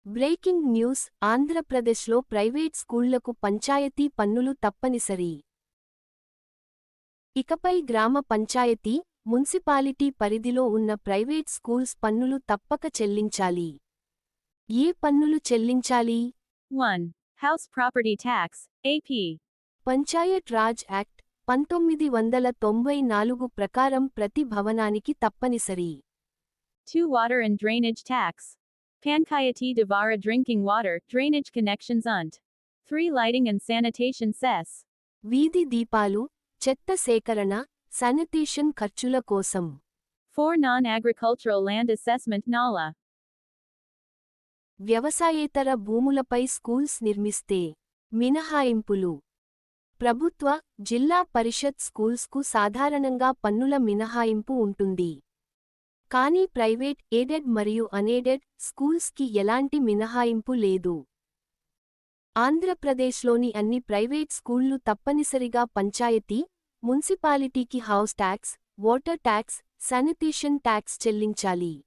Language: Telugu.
బ్రేకింగ్ న్యూస్ ఆంధ్రప్రదేశ్లో ప్రైవేట్ స్కూళ్లకు పంచాయతీ పన్నులు తప్పనిసరి. ఇకపై గ్రామ పంచాయతీ, మున్సిపాలిటీ పరిధిలో ఉన్న ప్రైవేట్ స్కూల్స్ పన్నులు తప్పక చెల్లించాలి. ఏ పన్నులు చెల్లించాలి? 1. House Property Tax, AP. Panchayat Raj act 1994 ప్రకారం ప్రతి భవనానికి తప్పనిసరి. 2. Water and Drainage Tax. Panchayati Devara Drinking Water, Drainage Connections und. 3. Lighting and Sanitation Cess. వీధి దీపాలు, చెత్త సేకరణ, శానిటేషన్ ఖర్చుల కోసం. 4. Non-agricultural land assessment NALA. వ్యవసాయేతర భూములపై స్కూల్స్ నిర్మిస్తే మినహాయింపులు. ప్రభుత్వ, జిల్లా పరిషత్ స్కూల్స్కు సాధారణంగా పన్నుల మినహాయింపు ఉంటుంది. కానీ ప్రైవేట్, ఎయిడెడ్ మరియు అన్ఎయిడెడ్ స్కూల్స్కి ఎలాంటి మినహాయింపు లేదు. ఆంధ్రప్రదేశ్లోని అన్ని ప్రైవేట్ స్కూళ్లు తప్పనిసరిగా పంచాయతీ, మున్సిపాలిటీకి house tax, water tax, sanitation tax చెల్లించాలి.